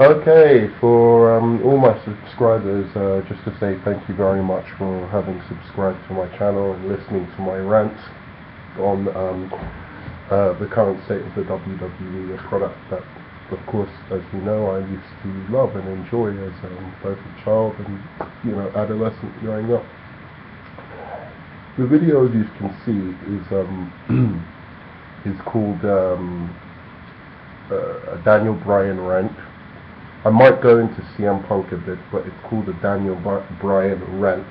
Okay, for all my subscribers, just to say thank you very much for having subscribed to my channel and listening to my rants on the current state of the WWE, a product that, of course, as you know, I used to love and enjoy as both a child and, adolescent growing up. The video, as you can see, is called a Daniel Bryan Rant. I might go into CM Punk a bit, but it's called a Daniel Bryan Rant.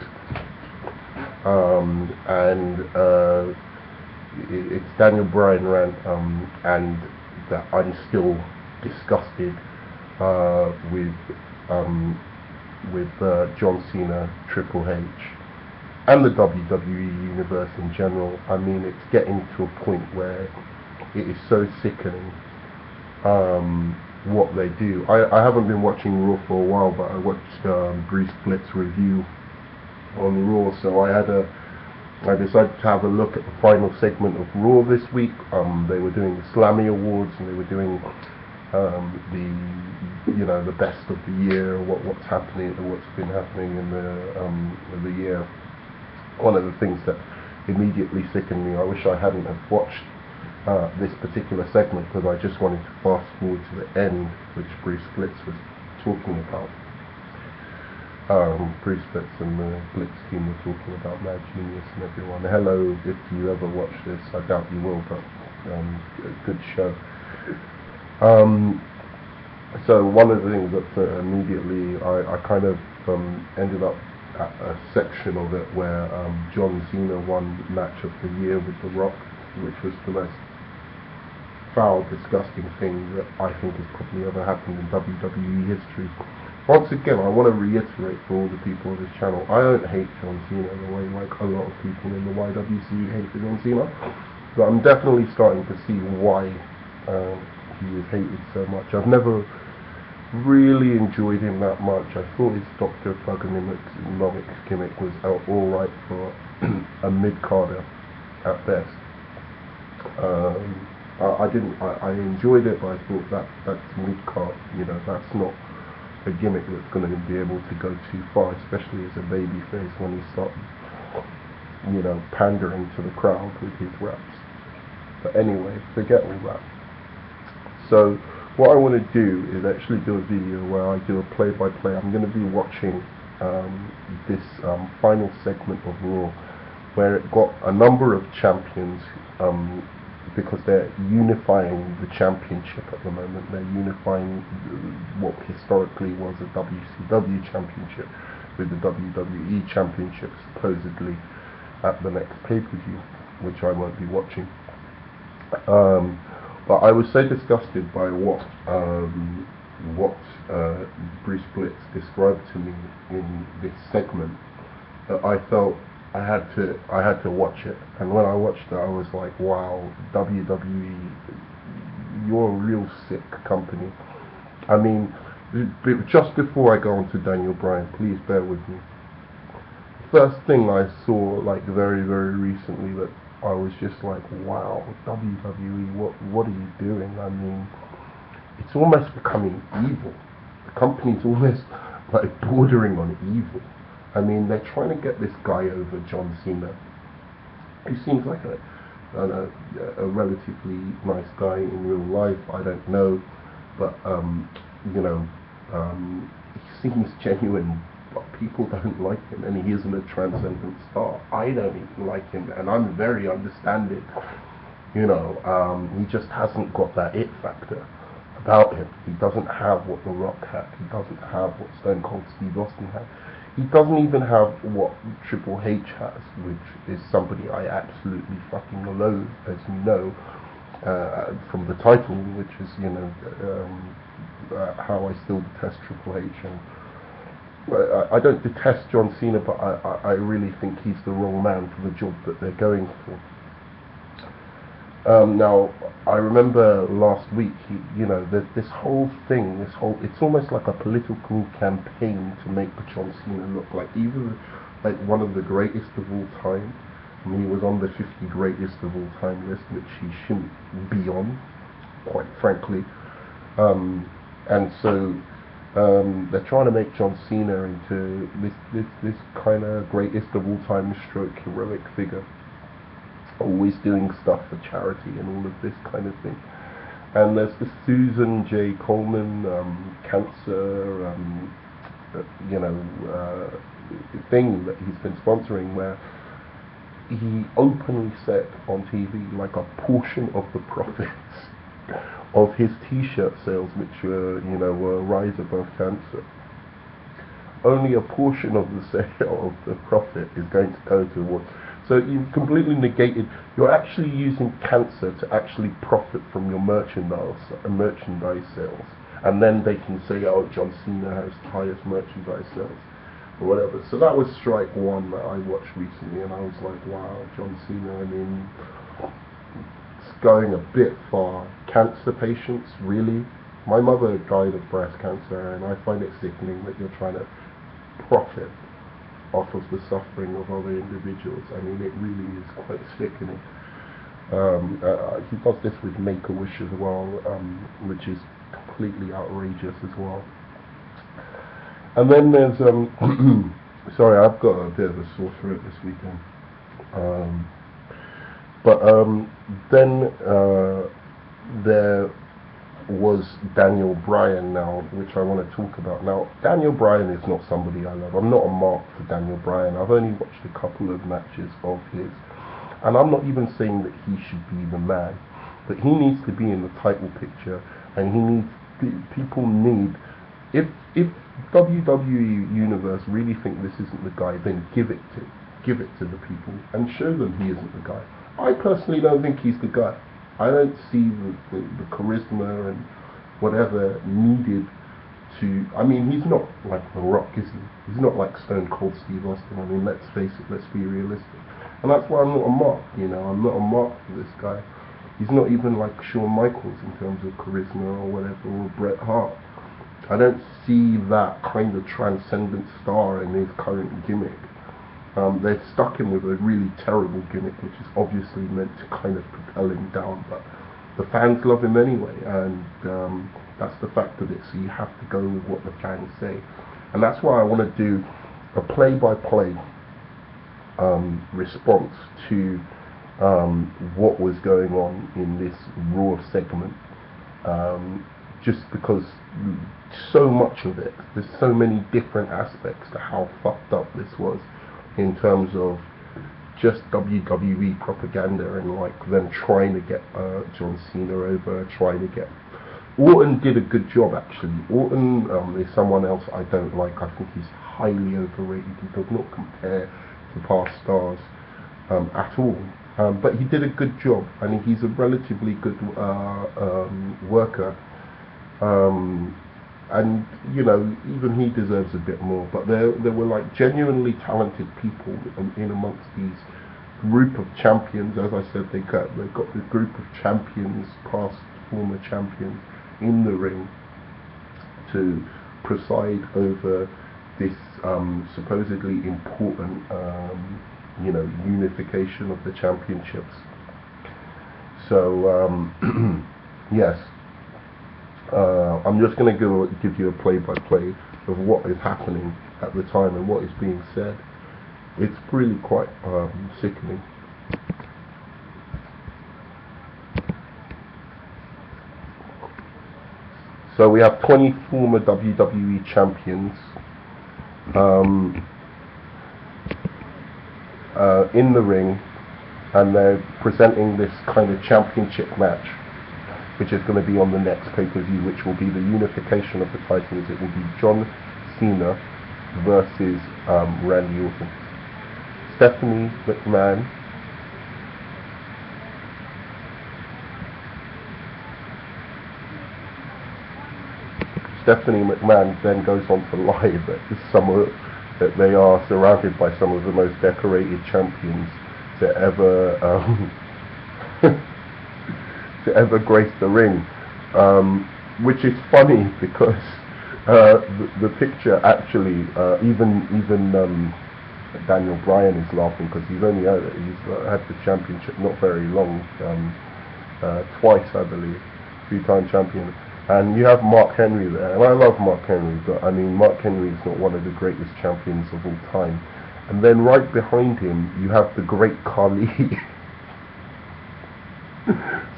It's Daniel Bryan Rant, and that I'm still disgusted with John Cena, Triple H, and the WWE universe in general. I mean, it's getting to a point where it is so sickening. What they do. I haven't been watching Raw for a while, but I watched Bruce Blitz's review on Raw, so I decided to have a look at the final segment of Raw this week. They were doing the Slammy Awards, and they were doing the best of the year, what's been happening in the year. One of the things that immediately sickened me, I wish I hadn't have watched this particular segment, because I just wanted to fast forward to the end, which Bruce Blitz was talking about. Bruce Blitz and the Blitz team were talking about Mad Genius and everyone. Hello, if you ever watch this, I doubt you will, but good show. So one of the things that immediately I kind of ended up at a section of it where John Cena won Match of the Year with The Rock, which was the most foul, disgusting thing that I think has probably ever happened in WWE history. Once again, I want to reiterate for all the people on this channel, I don't hate John Cena the way like a lot of people in the YWC hate John Cena, but I'm definitely starting to see why he is hated so much. I've never really enjoyed him that much. I thought his Dr. Thuganomics gimmick was alright for a mid-carder at best. I enjoyed it, but I thought that's mid-card, that's not a gimmick that's going to be able to go too far, especially as a babyface when he starts, pandering to the crowd with his raps. But anyway, forget all that. So, what I want to do is actually do a video where I do a play-by-play. I'm going to be watching this final segment of Raw, where it got a number of champions, because they're unifying the championship at the moment. They're unifying what historically was a WCW championship with the WWE championship supposedly at the next pay-per-view, which I won't be watching. But I was so disgusted by what Bruce Blitz described to me in this segment that I felt I had to watch it. And when I watched it, I was like, wow, WWE, you're a real sick company. I mean, just before I go on to Daniel Bryan, please bear with me. First thing I saw, like very, very recently, that I was just like, wow, WWE, what are you doing? I mean, it's almost becoming evil. The company's almost like bordering on evil. I mean, they're trying to get this guy over, John Cena. He seems like a relatively nice guy in real life. I don't know, but he seems genuine. But people don't like him, and he isn't a transcendent star. I don't even like him, and I'm very understanding. He just hasn't got that it factor about him. He doesn't have what The Rock had. He doesn't have what Stone Cold Steve Austin had. He doesn't even have what Triple H has, which is somebody I absolutely fucking loathe, as you know, from the title, which is, how I still detest Triple H. And I don't detest John Cena, but I really think he's the wrong man for the job that they're going for. Now, I remember last week, this whole thing, it's almost like a political campaign to make John Cena look like either like one of the greatest of all time. I mean, he was on the 50 greatest of all time list, which he shouldn't be on, quite frankly. And so They're trying to make John Cena into this kind of greatest of all time stroke heroic figure, always doing stuff for charity and all of this kind of thing. And there's the Susan J. Coleman cancer, you know, thing that he's been sponsoring, where he openly said on TV, like, a portion of the profits of his T-shirt sales, which were, you know, were Rise Above Cancer, only a portion of the sale of the profit is going to go towards. So you've completely negated. You're actually using cancer to actually profit from your merchandise sales, and then they can say, oh, John Cena has the highest merchandise sales, or whatever. So that was strike one that I watched recently, and I was like, wow, John Cena, I mean, it's going a bit far. Cancer patients, really? My mother died of breast cancer, and I find it sickening that you're trying to profit off of the suffering of other individuals. I mean, it really is quite sickening. He does this with Make-A-Wish as well, which is completely outrageous as well. And then there's sorry, I've got a bit of a sore throat this weekend. Then there was Daniel Bryan now, which I want to talk about. Now, Daniel Bryan is not somebody I love. I'm not a mark for Daniel Bryan. I've only watched a couple of matches of his, and I'm not even saying that he should be the man, but he needs to be in the title picture, and he needs, people need, if WWE Universe really think this isn't the guy, then give it to the people and show them he isn't the guy. I personally don't think he's the guy. I don't see the charisma and whatever needed to. I mean, he's not like The Rock, is he? He's not like Stone Cold Steve Austin. I mean, let's face it, let's be realistic. And that's why I'm not a mark, you know, I'm not a mark for this guy. He's not even like Shawn Michaels in terms of charisma or whatever, or Bret Hart. I don't see that kind of transcendent star in his current gimmick. They've stuck him with a really terrible gimmick, which is obviously meant to kind of propel him down, but the fans love him anyway, and that's the fact of it, so you have to go with what the fans say. And that's why I want to do a play-by-play response to what was going on in this Raw segment, just because so much of it, there's so many different aspects to how fucked up this was, in terms of just WWE propaganda and like them trying to get John Cena over, trying to get... Orton did a good job actually. Orton is someone else I don't like. I think he's highly overrated. He does not compare to past stars at all. But he did a good job. I mean, he's a relatively good worker. And you know, even he deserves a bit more. But there were like genuinely talented people in amongst these group of champions. As I said, they've got this group of champions, past former champions, in the ring to preside over this supposedly important, you know, unification of the championships. So yes. I'm just going to give you a play-by-play of what is happening at the time and what is being said. It's really quite sickening. So we have 20 former WWE champions in the ring, and they're presenting this kind of championship match, which is going to be on the next pay-per-view, which will be the unification of the titles. It will be John Cena versus Randy Orton. Stephanie McMahon then goes on to lie that they are surrounded by some of the most decorated champions to ever grace the ring, which is funny because the picture actually, even Daniel Bryan is laughing because he's had the championship not very long, twice I believe, 3-time champion. And you have Mark Henry there, and I love Mark Henry, but I mean, Mark Henry is not one of the greatest champions of all time. And then right behind him, you have the great Khali.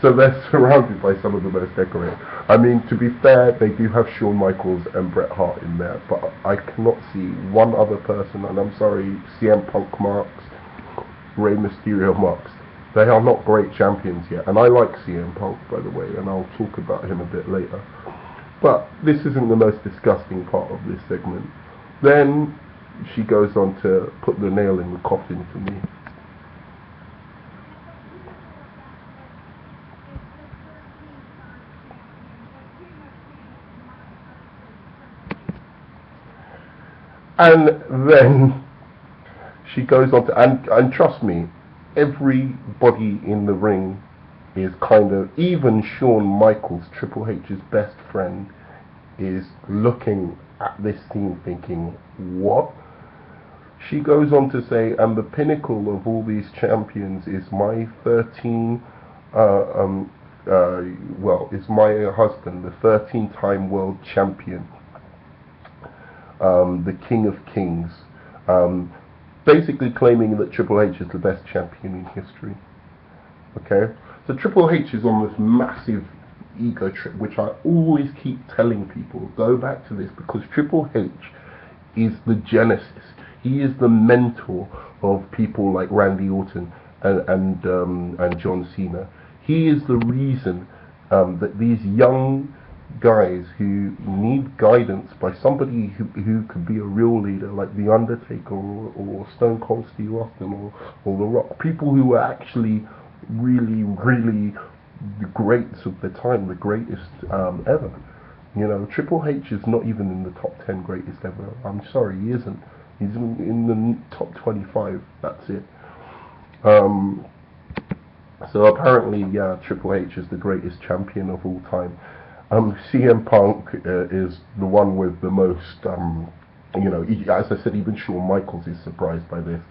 So they're surrounded by some of the most decorated. I mean, to be fair, they do have Shawn Michaels and Bret Hart in there, but I cannot see one other person, and I'm sorry, CM Punk marks, Rey Mysterio marks. They are not great champions yet, and I like CM Punk, by the way, and I'll talk about him a bit later. But this isn't the most disgusting part of this segment. Then she goes on to put the nail in the coffin for me. And then she goes on to, and trust me, everybody in the ring is kind of, even Shawn Michaels, Triple H's best friend, is looking at this scene thinking, what? She goes on to say, and the pinnacle of all these champions is my 13, is my husband, the 13-time world champion, the King of Kings, basically claiming that Triple H is the best champion in history. Okay, so Triple H is on this massive ego trip, which I always keep telling people, go back to this, because Triple H is the genesis. He is the mentor of people like Randy Orton and John Cena. He is the reason that these young guys who need guidance by somebody who could be a real leader, like The Undertaker or Stone Cold Steve Austin or The Rock, people who are actually really, really the greats of the time, the greatest ever. You know, Triple H is not even in the top 10 greatest ever. I'm sorry, he isn't. He's in the top 25. That's it. So apparently, yeah, Triple H is the greatest champion of all time. CM Punk is the one with the most, as I said, even Shawn Michaels is surprised by this.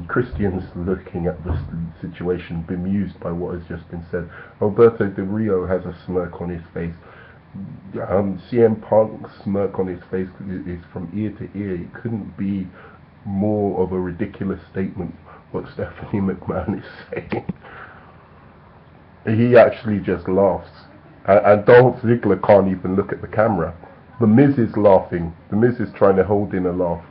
Christian's looking at this situation, bemused by what has just been said. Alberto Del Rio has a smirk on his face. CM Punk's smirk on his face is from ear to ear. It couldn't be more of a ridiculous statement what Stephanie McMahon is saying. He actually just laughs. And Dolph Ziggler can't even look at the camera. The Miz is laughing. The Miz is trying to hold in a laugh.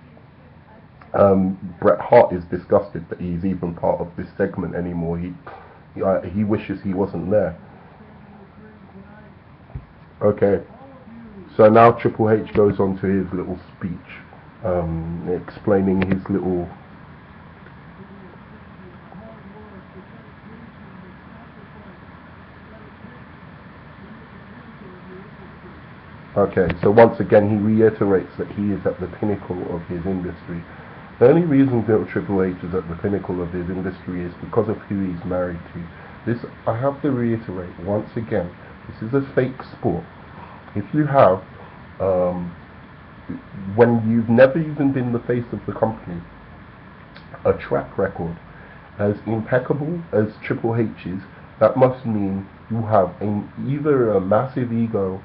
Bret Hart is disgusted that he's even part of this segment anymore. He wishes he wasn't there. Okay, so now Triple H goes on to his little speech, explaining his little... Okay, so once again he reiterates that he is at the pinnacle of his industry. The only reason that Triple H is at the pinnacle of his industry is because of who he's married to. This, I have to reiterate once again, this is a fake sport. If you have, when you've never even been the face of the company, a track record as impeccable as Triple H's, that must mean you have either a massive ego,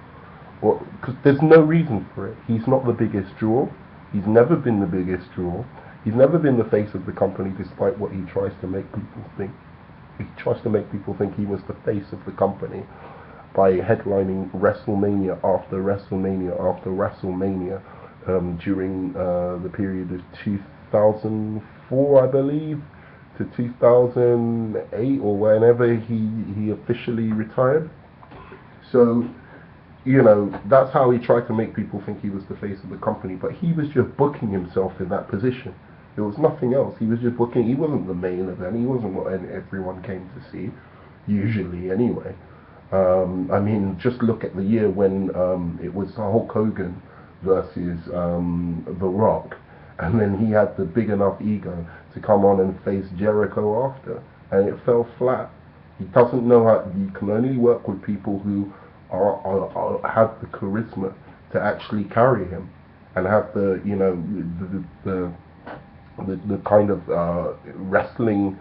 or because there's no reason for it. He's not the biggest draw. He's never been the biggest draw. He's never been the face of the company, despite what he tries to make people think. He tries to make people think he was the face of the company by headlining WrestleMania after WrestleMania after WrestleMania during the period of 2004, I believe, to 2008 or whenever he officially retired. So, you know, that's how he tried to make people think he was the face of the company, but he was just booking himself in that position. There was nothing else. He was just booking. He wasn't the main event. He wasn't what everyone came to see, usually anyway. I mean, just look at the year when it was Hulk Hogan versus The Rock, and then he had the big enough ego to come on and face Jericho after, and it fell flat. He doesn't know how. He can only work with people who have the charisma to actually carry him, and have the, you know, the kind of wrestling,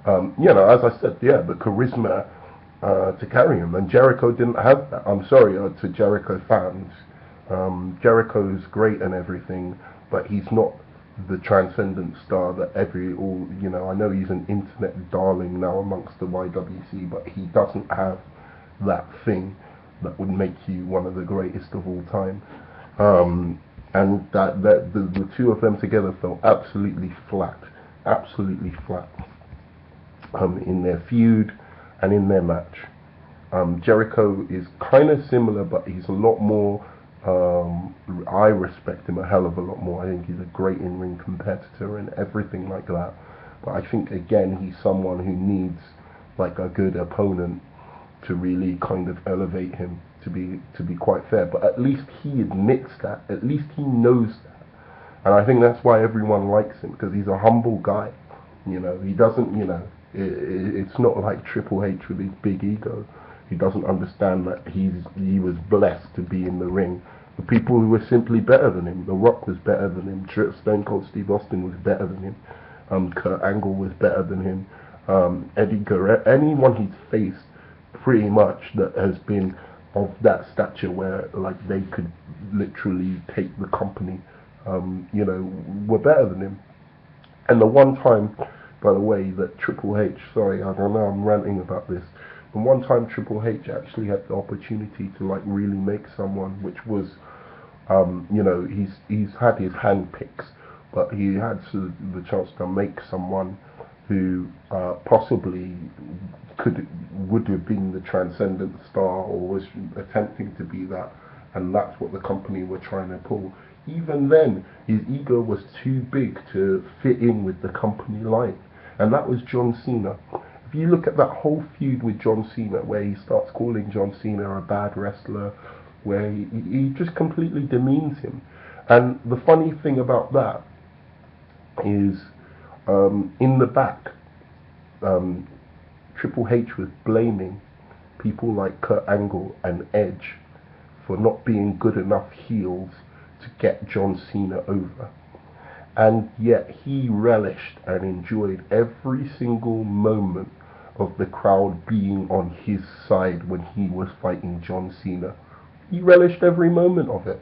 you know, as I said, yeah, the charisma to carry him, and Jericho didn't have that. I'm sorry to Jericho fans. Jericho's great and everything, but he's not the transcendent star that I know he's an internet darling now amongst the YWC, but he doesn't have that thing that would make you one of the greatest of all time. And the two of them together felt absolutely flat in their feud and in their match. Jericho is kind of similar, but he's a lot more. I respect him a hell of a lot more. I think he's a great in-ring competitor and everything like that. But I think again he's someone who needs like a good opponent to really kind of elevate him to be quite fair. But at least he admits that. At least he knows that. And I think that's why everyone likes him, because he's a humble guy. He doesn't. It's not like Triple H with his big ego. He doesn't understand that he was blessed to be in the ring with people who were simply better than him. The Rock was better than him. Stone Cold Steve Austin was better than him. Kurt Angle was better than him. Eddie Guerrero, anyone he's faced, pretty much that has been of that stature where like they could literally take the company, were better than him. And the one time, by the way, that Triple H, sorry, I don't know, I'm ranting about this. The one time Triple H actually had the opportunity to like really make someone, which was, he's had his hand picks, but he had the chance to make someone who possibly would have been the transcendent star or was attempting to be that, and that's what the company were trying to pull. Even then, his ego was too big to fit in with the company line, and that was John Cena. If you look at that whole feud with John Cena, where he starts calling John Cena a bad wrestler, where he just completely demeans him. And the funny thing about that is, in the back, Triple H was blaming people like Kurt Angle and Edge for not being good enough heels to get John Cena over. And yet he relished and enjoyed every single moment of the crowd being on his side when he was fighting John Cena. He relished every moment of it,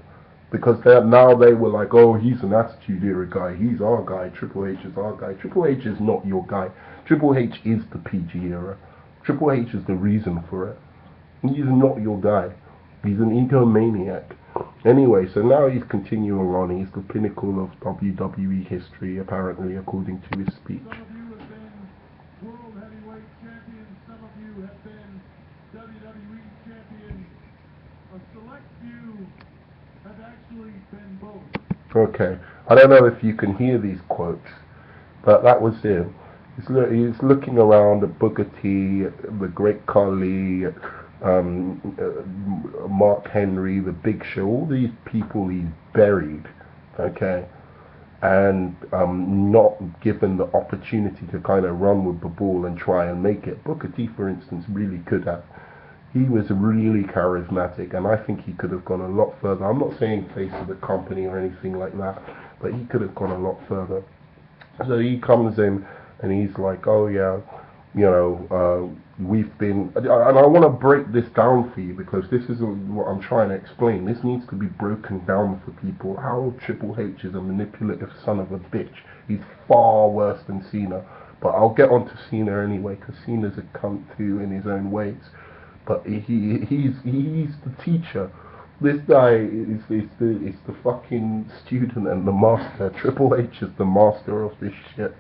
because now they were like, oh, he's an attitude era guy, he's our guy, Triple H is our guy. Triple H is not your guy. Triple H is the PG era. Triple H is the reason for it. He's not your guy. He's an egomaniac. Anyway, so now he's continuing on. He's the pinnacle of WWE history, apparently, according to his speech. Some of you have been World Heavyweight Champions. Some of you have been WWE Champions. A select few have actually been both. Okay. I don't know if you can hear these quotes, but that was him. He's looking around at Booker T, the Great Khali, Mark Henry, the Big Show, all these people he's buried, okay, and not given the opportunity to kind of run with the ball and try and make it. Booker T, for instance, really could have. He was really charismatic, and I think he could have gone a lot further. I'm not saying face of the company or anything like that, but he could have gone a lot further. So he comes in and he's like, oh yeah, we've been, and I want to break this down for you, because this is what I'm trying to explain. This needs to be broken down for people. How Triple H is a manipulative son of a bitch. He's far worse than Cena, but I'll get on to Cena anyway, because Cena's a cunt too in his own ways. But he's the teacher. This guy is the fucking student and the master. Triple H is the master of this shit,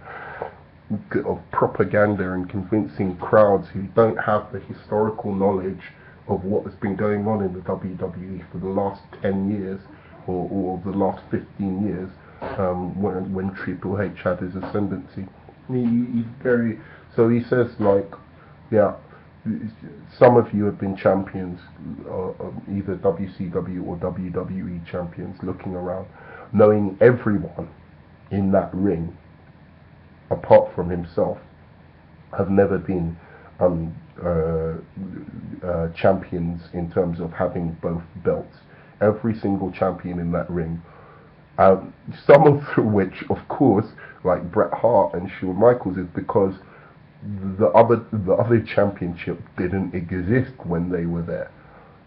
of propaganda and convincing crowds who don't have the historical knowledge of what has been going on in the WWE for the last 10 years or the last 15 years, when Triple H had his ascendancy. He's very, so he says like, yeah, some of you have been champions, either WCW or WWE champions, looking around, knowing everyone in that ring apart from himself have never been champions in terms of having both belts. Every single champion in that ring, some of which, of course, like Bret Hart and Shawn Michaels, is because the other championship didn't exist when they were there.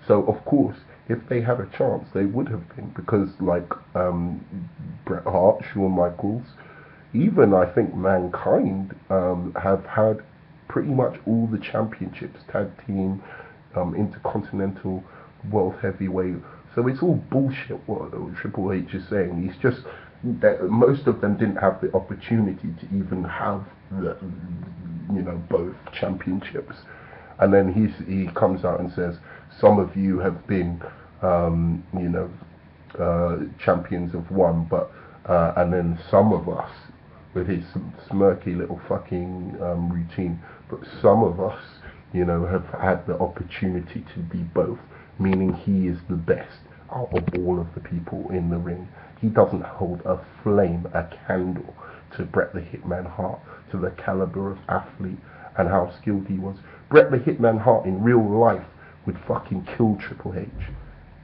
So of course, if they had a chance, they would have been, because like Bret Hart, Shawn Michaels, even I think Mankind have had pretty much all the championships, tag team, intercontinental, world heavyweight. So it's all bullshit what Triple H is saying. He's just that most of them didn't have the opportunity to even have the, both championships. And then he comes out and says, some of you have been, champions of one, but and then some of us, with his smirky little fucking routine, but some of us, have had the opportunity to be both, meaning he is the best out of all of the people in the ring. He doesn't hold a flame, a candle to Bret the Hitman Hart, to the caliber of athlete and how skilled he was. Bret the Hitman Hart in real life would fucking kill Triple H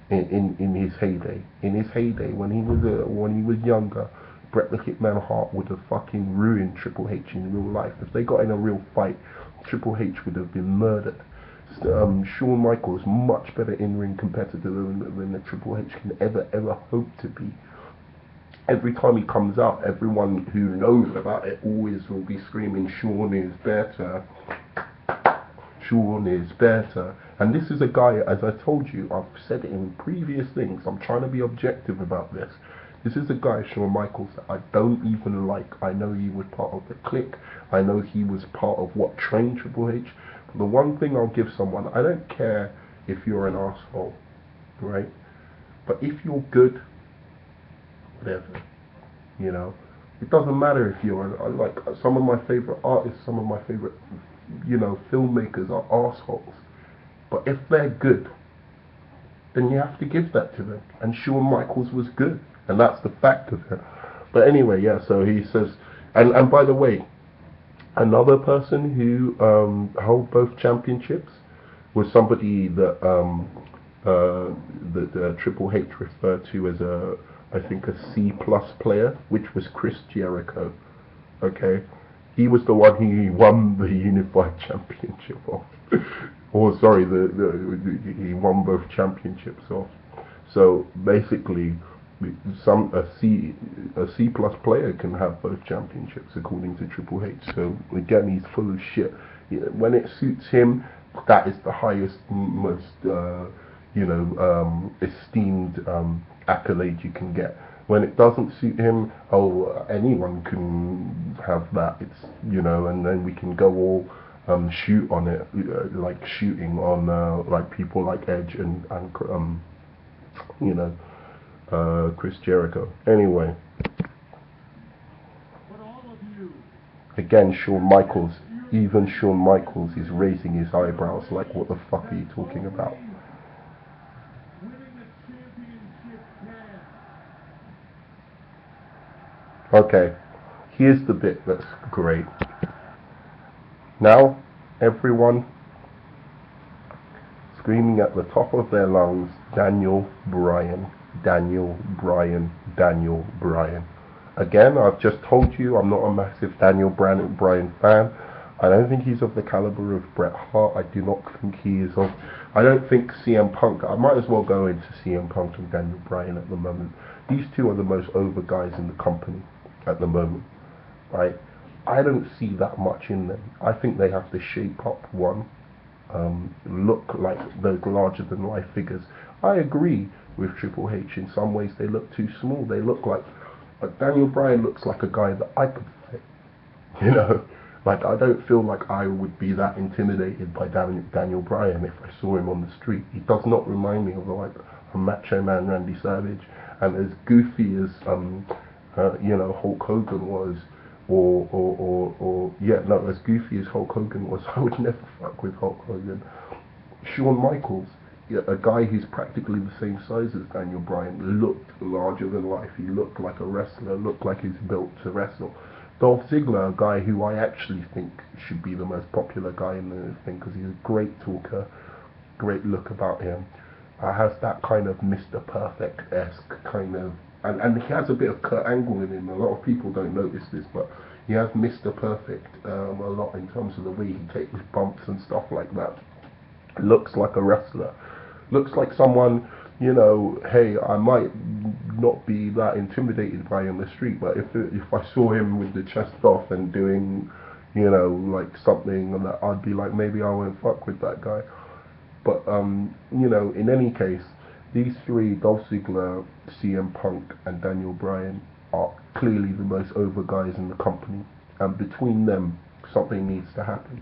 in his heyday. In his heyday, when he was younger, Bret the Hitman Hart would have fucking ruined Triple H in real life. If they got in a real fight, Triple H would have been murdered. Shawn Michaels, much better in-ring competitor than the Triple H can ever hope to be. Every time he comes out, everyone who knows about it always will be screaming, Shawn is better. Shawn is better. And this is a guy, as I told you, I've said it in previous things, I'm trying to be objective about this. This is a guy, Shawn Michaels, that I don't even like. I know he was part of the clique. I know he was part of what trained Triple H. But the one thing I'll give someone, I don't care if you're an asshole, right? But if you're good, whatever, it doesn't matter if you're like some of my favorite artists, some of my favorite, filmmakers are assholes. But if they're good, then you have to give that to them. And Shawn Michaels was good, and that's the fact of it. But anyway, yeah. So he says, and by the way, another person who held both championships was somebody that Triple H referred to as I think a C+ player, which was Chris Jericho. Okay, he was the one he won the Unified Championship of. Or sorry, he won both championships off. So basically, a C+ player can have both championships according to Triple H. So again, he's full of shit. When it suits him, that is the highest, most esteemed accolade you can get. When it doesn't suit him, anyone can have that. It's and then we can go all shoot on it, like shooting on like people like Edge and Chris Jericho. Anyway, again, even Shawn Michaels is raising his eyebrows like, what the fuck are you talking about? Okay, here's the bit that's great. Now, everyone screaming at the top of their lungs, Daniel Bryan, Daniel Bryan, Daniel Bryan. Again, I've just told you I'm not a massive Daniel Bryan fan. I don't think he's of the caliber of Bret Hart. I do not think he is of... I don't think CM Punk... I might as well go into CM Punk and Daniel Bryan at the moment. These two are the most over guys in the company at the moment, right? I don't see that much in them. I think they have to shape up one, look like those larger than life figures. I agree with Triple H. In some ways they look too small. They look like Daniel Bryan looks like a guy that I could fit. Like I don't feel like I would be that intimidated by Daniel Bryan if I saw him on the street. He does not remind me of like a Macho Man Randy Savage, and as goofy as Hulk Hogan was, as goofy as Hulk Hogan was, I would never fuck with Hulk Hogan. Shawn Michaels, a guy who's practically the same size as Daniel Bryan, looked larger than life. He looked like a wrestler, looked like he's built to wrestle. Dolph Ziggler, a guy who I actually think should be the most popular guy in the thing, because he's a great talker, great look about him. Has that kind of Mr. Perfect-esque kind of, and he has a bit of Kurt Angle in him. A lot of people don't notice this, but He has Mr. Perfect a lot in terms of the way he takes bumps and stuff like that. Looks like a wrestler. Looks like someone, you know, hey, I might not be that intimidated by in the street, but if I saw him with the chest off and doing, you know, like something, and that, I'd be like, maybe I won't fuck with that guy. But you know, in any case, these three, Dolph Ziggler, CM Punk, and Daniel Bryan, are clearly the most over guys in the company, and between them, something needs to happen.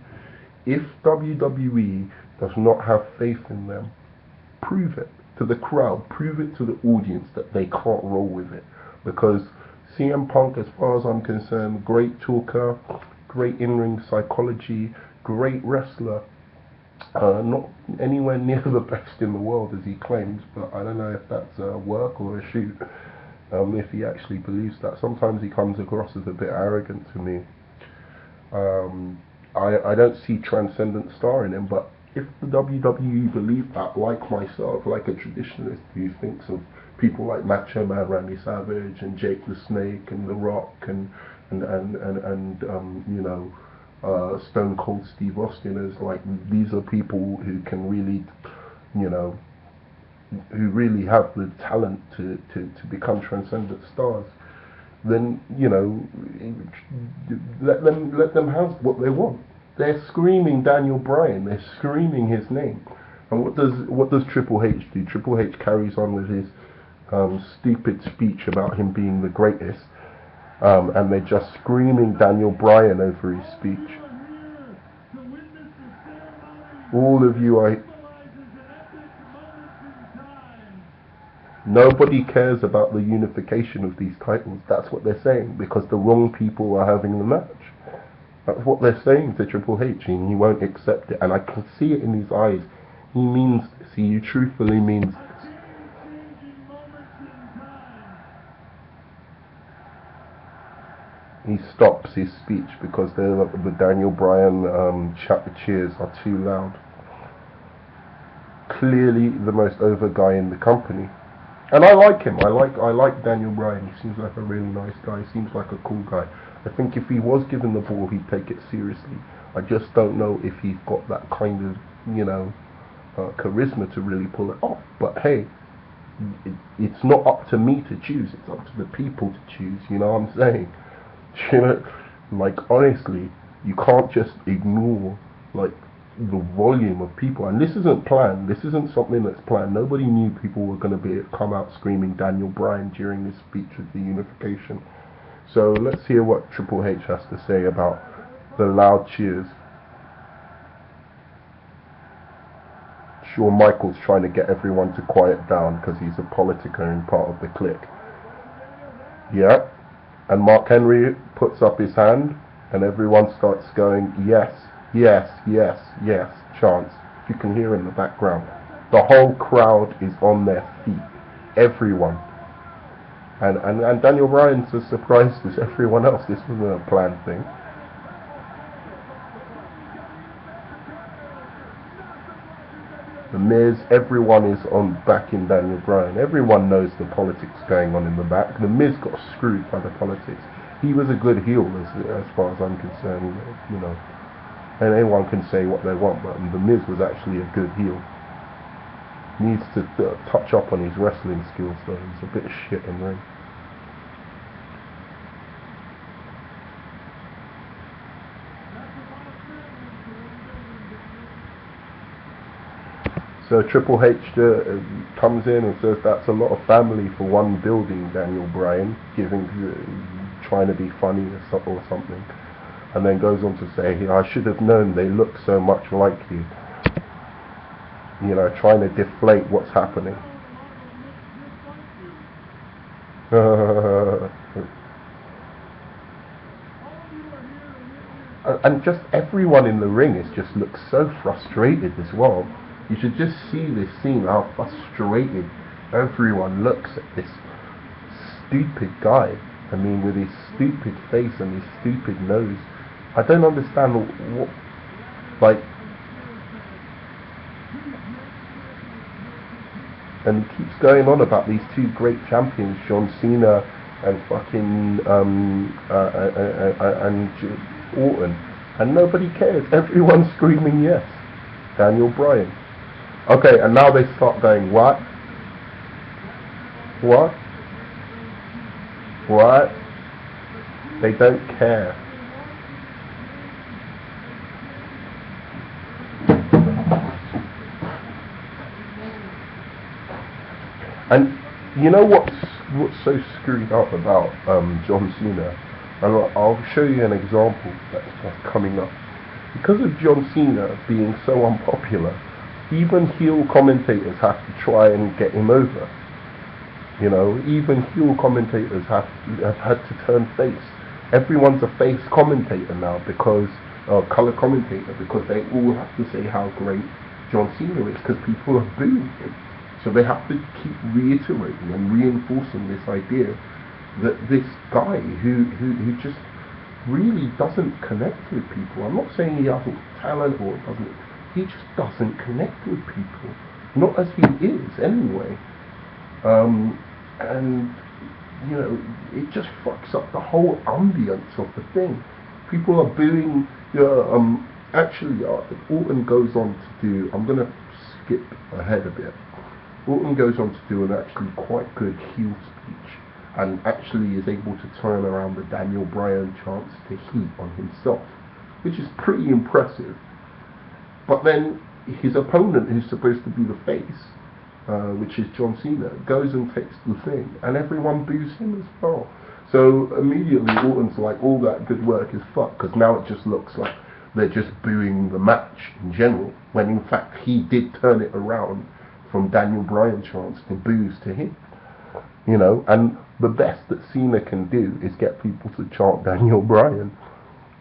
If WWE does not have faith in them, prove it to the crowd, prove it to the audience that they can't roll with it. Because CM Punk, as far as I'm concerned, great talker, great in-ring psychology, great wrestler. Not anywhere near the best in the world as he claims, but I don't know if that's a work or a shoot. If he actually believes that, sometimes he comes across as a bit arrogant to me. I don't see transcendent star in him, but if the WWE believe that, like myself, like a traditionalist who thinks of people like Macho Man Randy Savage and Jake the Snake and The Rock and you know, Stone Cold Steve Austin as like, these are people who can really, you know, who really have the talent to become transcendent stars, then, you know, let them have what they want. They're screaming Daniel Bryan, they're screaming his name. And what does Triple H do? Triple H carries on with his stupid speech about him being the greatest, and they're just screaming Daniel Bryan over his speech. All of you are... Nobody cares about the unification of these titles. That's what they're saying, because the wrong people are having the match. That's what they're saying to Triple H, and he won't accept it. And I can see it in his eyes. He means this. He truthfully means this. He stops his speech because the Daniel Bryan cheers are too loud. Clearly the most over guy in the company. And I like him. I like Daniel Bryan. He seems like a really nice guy. He seems like a cool guy. I think if he was given the ball, he'd take it seriously. I just don't know if he's got that kind of, you know, charisma to really pull it off. But hey, it's not up to me to choose. It's up to the people to choose. You know what I'm saying? You know, like, honestly, you can't just ignore, like, the volume of people. And this isn't planned. This isn't something that's planned. Nobody knew people were going to come out screaming Daniel Bryan during this speech of the unification. So let's hear what Triple H has to say about the loud cheers. Shawn Michaels trying to get everyone to quiet down because he's a politiker and part of the clique. Yeah. And Mark Henry puts up his hand and everyone starts going, yes, yes, yes, yes, chants. You can hear in the background. The whole crowd is on their feet. Everyone. And Daniel Bryan's as surprised as everyone else. This wasn't a planned thing. The Miz, everyone is on backing Daniel Bryan. Everyone knows the politics going on in the back. The Miz got screwed by the politics. He was a good heel as far as I'm concerned, you know. And anyone can say what they want, but the Miz was actually a good heel. Needs to touch up on his wrestling skills though. He's a bit shit in ring. So Triple H comes in and says that's a lot of family for one building, Daniel Bryan, trying to be funny or something. And then goes on to say, I should have known they look so much like you. You know, trying to deflate what's happening. And just everyone in the ring just looks so frustrated as well. You should just see this scene, how frustrated everyone looks at this stupid guy. I mean, with his stupid face and his stupid nose. I don't understand what, like, and he keeps going on about these two great champions, John Cena and fucking and Orton, and nobody cares. Everyone's screaming yes, Daniel Bryan. Okay, and now they start going what? What? What? They don't care. And you know what's so screwed up about John Cena? And I'll show you an example that's coming up. Because of John Cena being so unpopular, even heel commentators have to try and get him over. You know, even heel commentators have had to turn face. Everyone's a face commentator now because color commentator, because they all have to say how great John Cena is because people are booing him. So they have to keep reiterating and reinforcing this idea that this guy who just really doesn't connect with people. I'm not saying he hasn't talent or doesn't. He just doesn't connect with people. Not as he is anyway. And you know, it just fucks up the whole ambience of the thing. People are booing. Actually, Orton goes on to do. I'm gonna skip ahead a bit. Orton goes on to do an actually quite good heel speech, and actually is able to turn around the Daniel Bryan chants to heat on himself, which is pretty impressive. But then his opponent, who's supposed to be the face, which is John Cena, goes and takes the thing, and everyone boos him as well. So immediately Orton's like, all that good work is fucked, because now it just looks like they're just booing the match in general, when in fact he did turn it around from Daniel Bryan chants to boos to him. You know, and the best that Cena can do is get people to chant Daniel Bryan.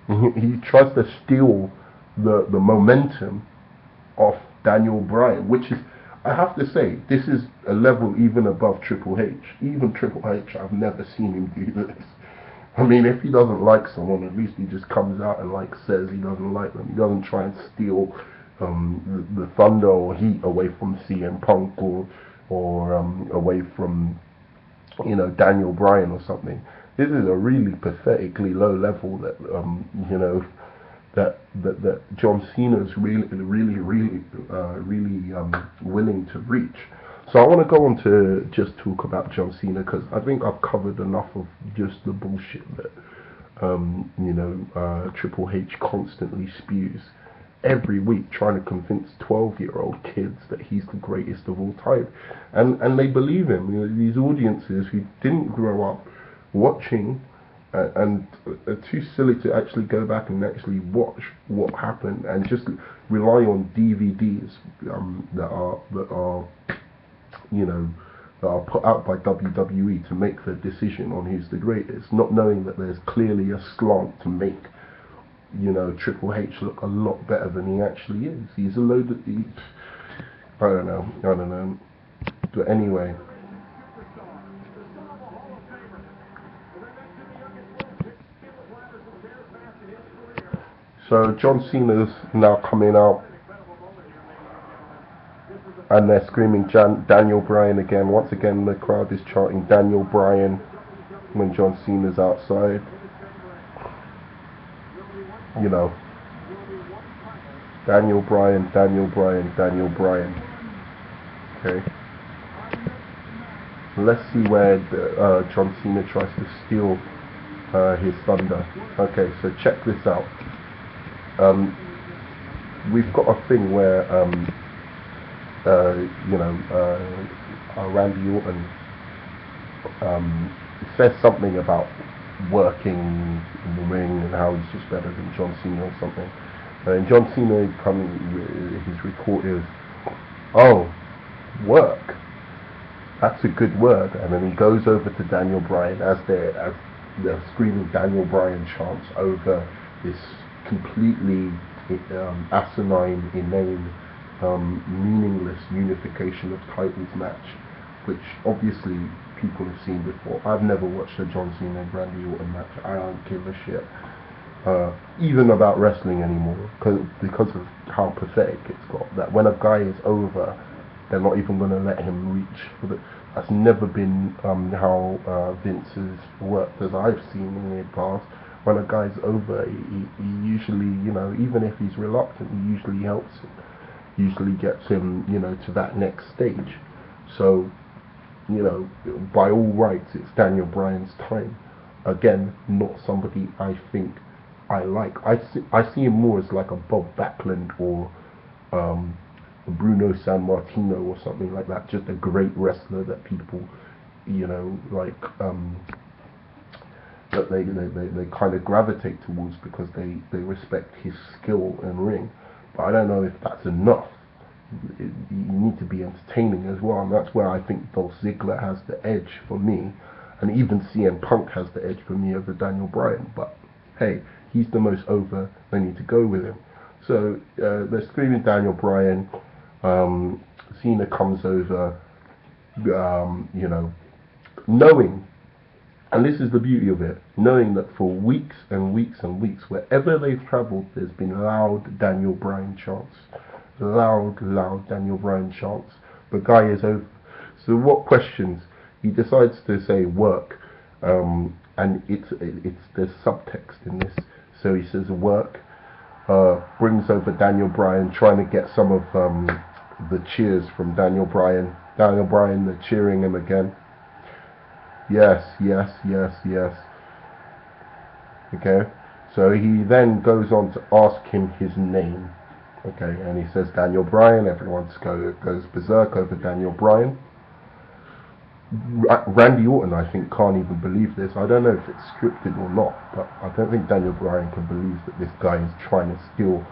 He tries to steal the momentum off Daniel Bryan, which is, I have to say, this is a level even above Triple H. Even Triple H, I've never seen him do this. I mean, if he doesn't like someone, at least he just comes out and like says he doesn't like them. He doesn't try and steal the thunder or heat away from CM Punk or away from, you know, Daniel Bryan or something. This is a really pathetically low level that you know, that John Cena's really willing to reach. So I want to go on to just talk about John Cena, because I think I've covered enough of just the bullshit that you know, Triple H constantly spews every week, trying to convince 12-year-old kids that he's the greatest of all time, and they believe him. You know, these audiences who didn't grow up watching and are too silly to actually go back and actually watch what happened, and just rely on DVDs that are you know, that are put out by WWE to make their decision on who's the greatest, not knowing that there's clearly a slant to make, you know, Triple H look a lot better than he actually is. He's a load of... I don't know. But anyway. So John Cena's now coming out, and they're screaming Daniel Bryan again. Once again, the crowd is chanting Daniel Bryan when John Cena's outside. You know, Daniel Bryan, Daniel Bryan, Daniel Bryan. Okay. Let's see where John Cena tries to steal his thunder. Okay, so check this out. We've got a thing where you know, Randy Orton says something about working in the ring and how he's just better than John Cena or something. And John Cena his retort is, "Oh, work. That's a good word." And then he goes over to Daniel Bryan as they're screaming Daniel Bryan chants over this completely asinine, inane, meaningless unification of titles match, which obviously people have seen before. I've never watched a John Cena and Randy Orton match. I don't give a shit, even about wrestling anymore, because of how pathetic it's got. That when a guy is over, they're not even going to let him reach That's never been how Vince has worked, as I've seen in the past. When a guy's over, he usually, even if he's reluctant, he usually helps him, usually gets him, to that next stage. So, by all rights, it's Daniel Bryan's time. Again, not somebody I think I like. I see him more as like a Bob Backlund or Bruno Sammartino or something like that. Just a great wrestler that people, like that they kind of gravitate towards because they respect his skill in ring. But I don't know if that's enough. You need to be entertaining as well, and that's where I think Dolph Ziggler has the edge for me, and even CM Punk has the edge for me over Daniel Bryan. But hey, he's the most over. They need to go with him. So they're screaming Daniel Bryan. Cena comes over, knowing, and this is the beauty of it, knowing that for weeks and weeks and weeks, wherever they've travelled, there's been loud Daniel Bryan chants. Loud Daniel Bryan chants. The guy is over. So what questions? He decides to say work, and it's there's subtext in this. So he says work, brings over Daniel Bryan, trying to get some of the cheers from Daniel Bryan. Daniel Bryan, they're cheering him again. Yes. Okay. So he then goes on to ask him his name. Okay, and he says Daniel Bryan. Everyone goes berserk over Daniel Bryan. Randy Orton, I think, can't even believe this. I don't know if it's scripted or not, but I don't think Daniel Bryan can believe that this guy is trying to steal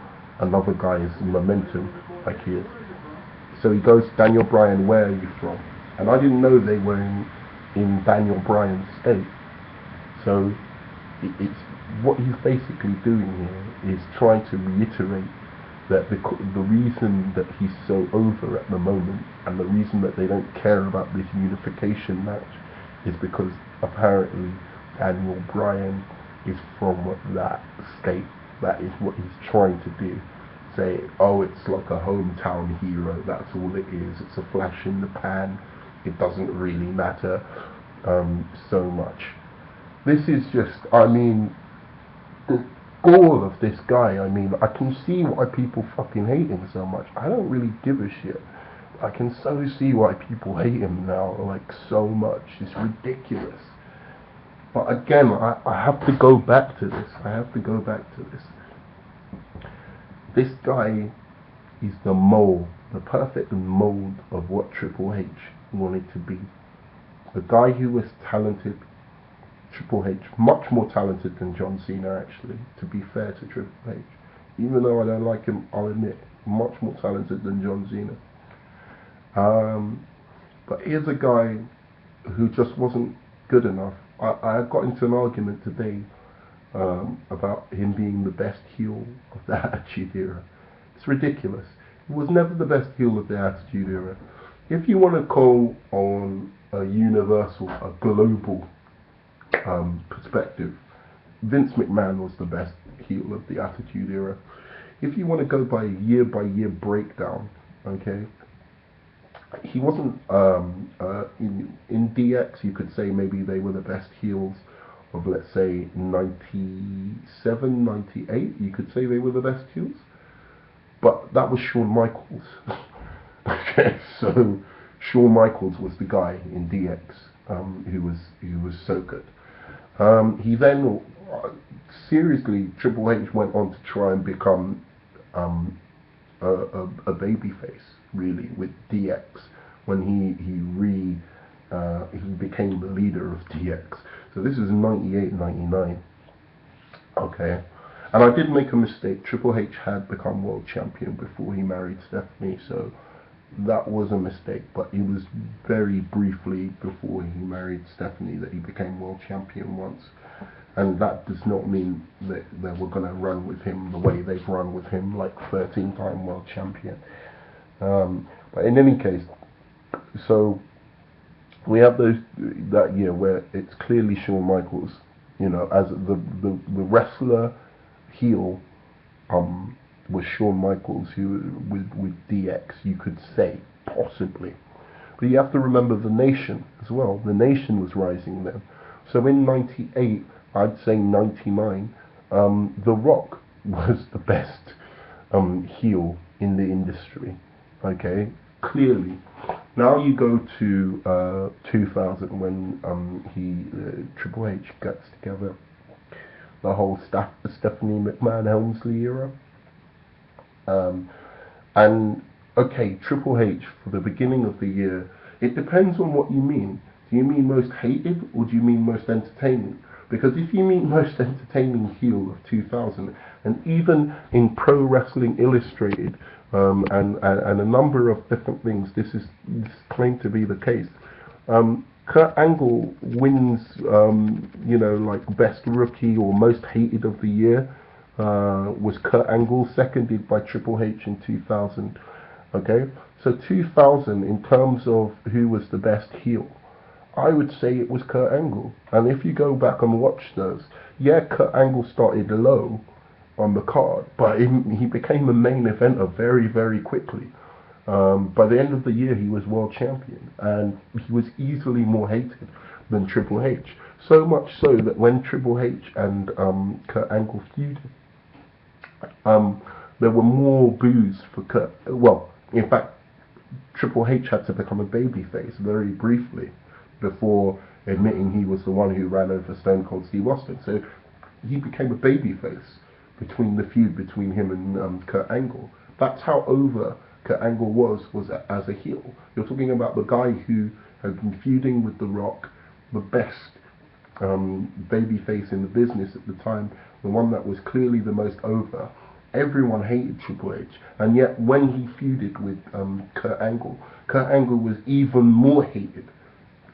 another guy's momentum like he is. So he goes, Daniel Bryan, where are you from? And I didn't know they were in Daniel Bryan's state. So it's what he's basically doing here is trying to reiterate that the reason that he's so over at the moment, and the reason that they don't care about this unification match, is because apparently Daniel Bryan is from that state. That is what he's trying to do. Say, oh, it's like a hometown hero, that's all it is. It's a flash in the pan. It doesn't really matter so much. This is just, the gall of this guy. I can see why people fucking hate him so much. I don't really give a shit. I can so see why people hate him now, like, so much. It's ridiculous. But again, I have to go back to this. This guy is the mold, the perfect mold of what Triple H wanted to be. A guy who was talented, Triple H, much more talented than John Cena, actually, to be fair to Triple H. Even though I don't like him, I'll admit, much more talented than John Cena. But here's a guy who just wasn't good enough. I got into an argument today about him being the best heel of the Attitude Era. It's ridiculous. He was never the best heel of the Attitude Era. If you want to call on a universal, a global perspective, Vince McMahon was the best heel of the Attitude Era. If you want to go by year breakdown, okay, he wasn't in DX. You could say maybe they were the best heels of, let's say, 97, 98. You could say they were the best heels, but that was Shawn Michaels. Okay, so Shawn Michaels was the guy in DX who was so good. He then seriously, Triple H went on to try and become a babyface, really, with DX when he became the leader of DX. So this was 98, 99. Okay, and I did make a mistake. Triple H had become world champion before he married Stephanie, so that was a mistake. But it was very briefly before he married Stephanie that he became world champion once. And that does not mean that they were going to run with him the way they've run with him, like 13-time world champion. But in any case, so we have that year where it's clearly Shawn Michaels, as the wrestler heel was Shawn Michaels, who with DX, you could say, possibly. But you have to remember the Nation as well. The Nation was rising then. So in 98, I'd say 99, The Rock was the best heel in the industry. Okay, clearly. Now you go to 2000 when Triple H gets together the whole Stephanie McMahon Helmsley era. And okay, Triple H for the beginning of the year, it depends on what you mean. Do you mean most hated or do you mean most entertaining? Because if you mean most entertaining heel of 2000, and even in Pro Wrestling Illustrated and a number of different things, this claimed to be the case. Kurt Angle wins, like best rookie or most hated of the year. Was Kurt Angle, seconded by Triple H in 2000. Okay, so 2000 in terms of who was the best heel, I would say it was Kurt Angle. And if you go back and watch those, yeah, Kurt Angle started low on the card, but he became a main eventer very, very quickly. By the end of the year, he was world champion, and he was easily more hated than Triple H. So much so that when Triple H and Kurt Angle feuded, there were more boos for Kurt. Well, in fact, Triple H had to become a babyface very briefly before admitting he was the one who ran over Stone Cold Steve Austin. So he became a babyface between the feud between him and Kurt Angle. That's how over Kurt Angle was as a heel. You're talking about the guy who had been feuding with The Rock, the best babyface in the business at the time, the one that was clearly the most over. Everyone hated Triple H, and yet when he feuded with Kurt Angle was even more hated.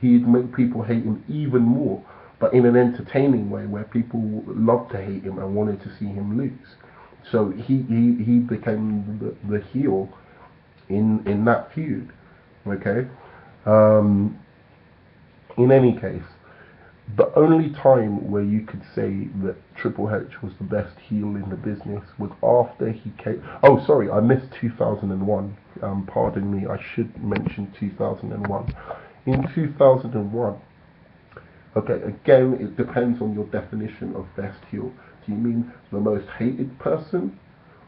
He'd make people hate him even more, but in an entertaining way where people loved to hate him and wanted to see him lose. So he became the heel in that feud. Okay. In any case, the only time where you could say that Triple H was the best heel in the business was after he came. Oh, sorry, I missed 2001. Pardon me, I should mention 2001. In 2001, okay, again, it depends on your definition of best heel. Do you mean the most hated person?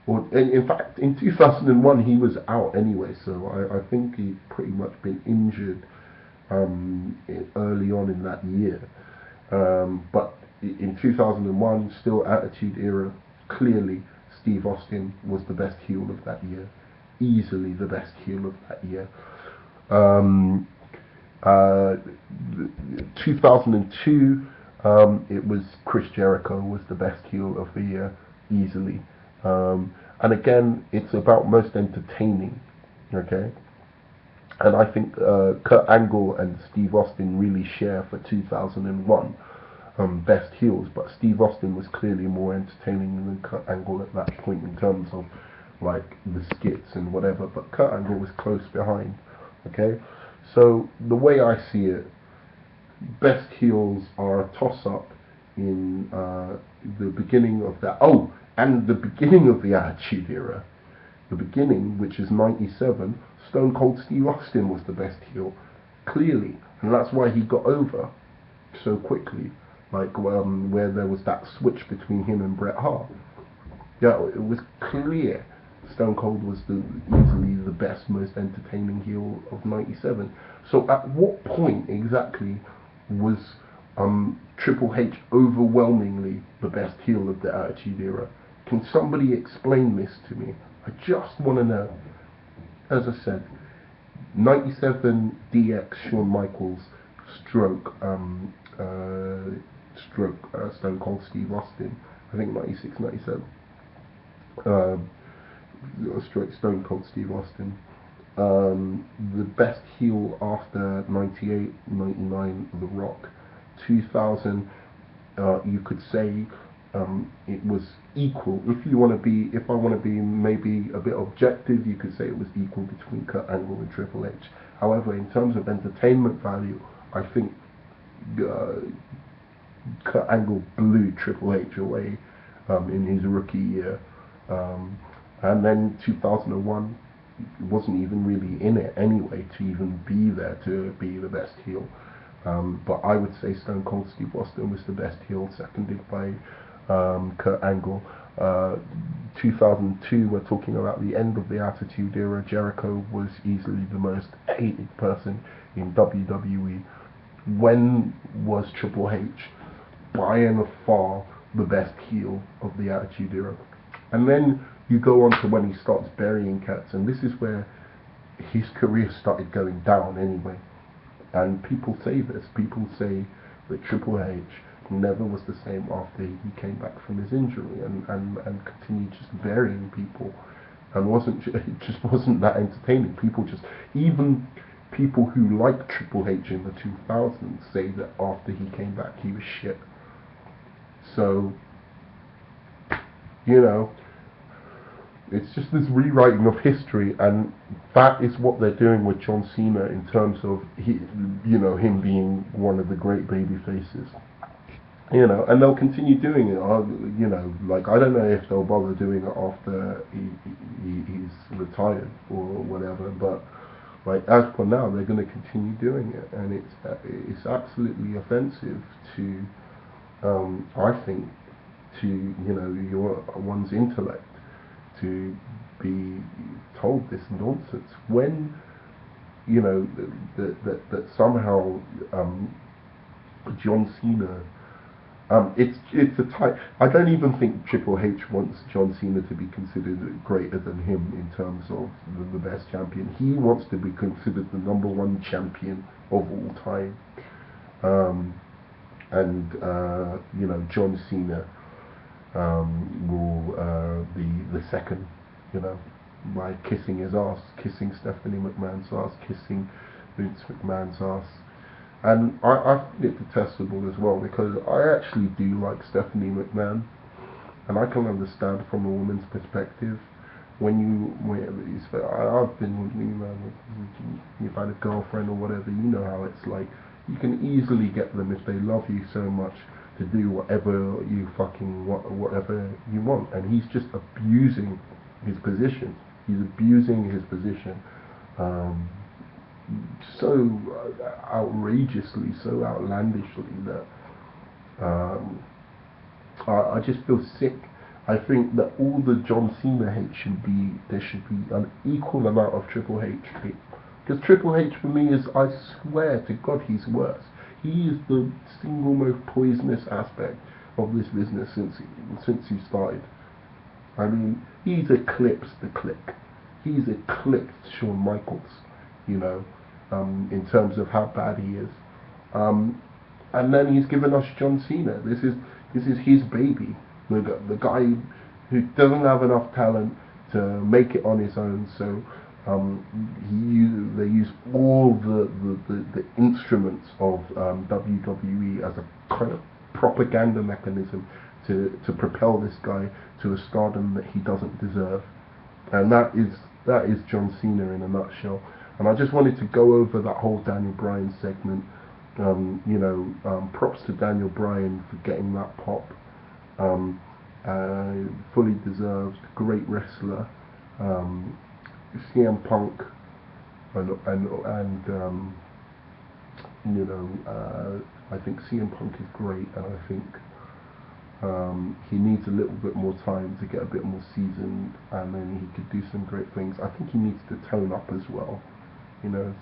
Or, in fact, in 2001, he was out anyway, so I think he'd pretty much been injured early on in that year. But in 2001, still Attitude Era, clearly Steve Austin was the best heel of that year. Easily the best heel of that year. 2002, it was Chris Jericho was the best heel of the year, easily. And again, it's about most entertaining, okay? And I think Kurt Angle and Steve Austin really share for 2001 best heels, but Steve Austin was clearly more entertaining than Kurt Angle at that point in terms of like the skits and whatever, but Kurt Angle was close behind, okay? So the way I see it, best heels are a toss-up in the beginning of that. Oh, and the beginning of the Attitude Era. The beginning, which is 97, Stone Cold Steve Austin was the best heel, clearly. And that's why he got over so quickly, like where there was that switch between him and Bret Hart. Yeah, it was clear Stone Cold was easily the best, most entertaining heel of 97. So at what point exactly was Triple H overwhelmingly the best heel of the Attitude Era? Can somebody explain this to me? I just want to know. As I said, 97 DX Shawn Michaels stroke Stone Cold Steve Austin. I think 96, 97. Stroke Stone Cold Steve Austin. The best heel after 98, 99, The Rock. 2000, you could say it was equal. If I want to be maybe a bit objective, you could say it was equal between Kurt Angle and Triple H. However, in terms of entertainment value, I think Kurt Angle blew Triple H away in his rookie year. And then 2001, wasn't even really in it anyway to even be there to be the best heel. But I would say Stone Cold Steve Austin was the best heel, seconded by Kurt Angle. 2002, we're talking about the end of the Attitude Era. Jericho was easily the most hated person in WWE. When was Triple H by and far the best heel of the Attitude Era? And then you go on to when he starts burying cats, and this is where his career started going down anyway. And people say this, people say that Triple H never was the same after he came back from his injury, and continued just burying people, and it just wasn't that entertaining. People just, even people who liked Triple H in the 2000s say that after he came back he was shit. So, you know, it's just this rewriting of history, and that is what they're doing with John Cena in terms of him being one of the great baby faces. You know, and they'll continue doing it. You know, like, I don't know if they'll bother doing it after he's retired or whatever, but like, as for now, they're going to continue doing it, and it's absolutely offensive to, I think, to one's intellect, to be told this nonsense when that somehow John Cena. It's a type. I don't even think Triple H wants John Cena to be considered greater than him in terms of the best champion. He wants to be considered the #1 champion of all time. John Cena will be the second, by kissing his ass, kissing Stephanie McMahon's ass, kissing Vince McMahon's ass. And I find it detestable as well, because I actually do like Stephanie McMahon, and I can understand from a woman's perspective I've been you've had a girlfriend or whatever, you know how it's like. You can easily get them, if they love you so much, to do whatever you want, and he's just abusing his position. He's abusing his position. So outrageously, so outlandishly that I just feel sick. I think that all the John Cena hate there should be an equal amount of Triple H hate. Because Triple H for me is, I swear to God, he's worse. He is the single most poisonous aspect of this business since he started. I mean, he's eclipsed the Click. He's eclipsed Shawn Michaels, in terms of how bad he is. And then he's given us John Cena. This is his baby. The guy who doesn't have enough talent to make it on his own. So they use all the instruments of WWE as a kind of propaganda mechanism to propel this guy to a stardom that he doesn't deserve. And that is John Cena in a nutshell. And I just wanted to go over that whole Daniel Bryan segment. Props to Daniel Bryan for getting that pop. Fully deserved. Great wrestler. CM Punk, I think CM Punk is great, and I think he needs a little bit more time to get a bit more seasoned, and then he could do some great things. I think he needs to tone up as well.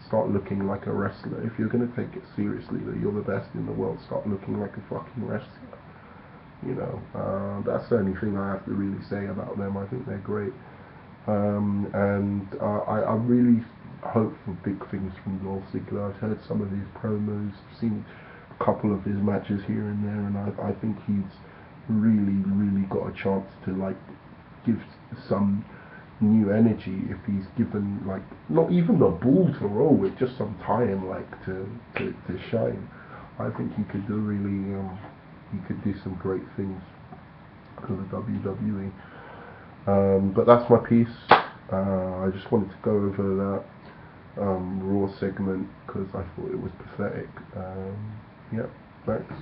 Start looking like a wrestler. If you're going to take it seriously that you're the best in the world, start looking like a fucking wrestler. That's the only thing I have to really say about them. I think they're great. I really hope for big things from Dolph Ziggler. I've heard some of his promos, seen a couple of his matches here and there, and I think he's really got a chance to give some new energy if he's given not even the ball to roll with, just some time to shine. I think he could do some great things for the WWE. But that's my piece. I just wanted to go over that Raw segment because I thought it was pathetic. Thanks.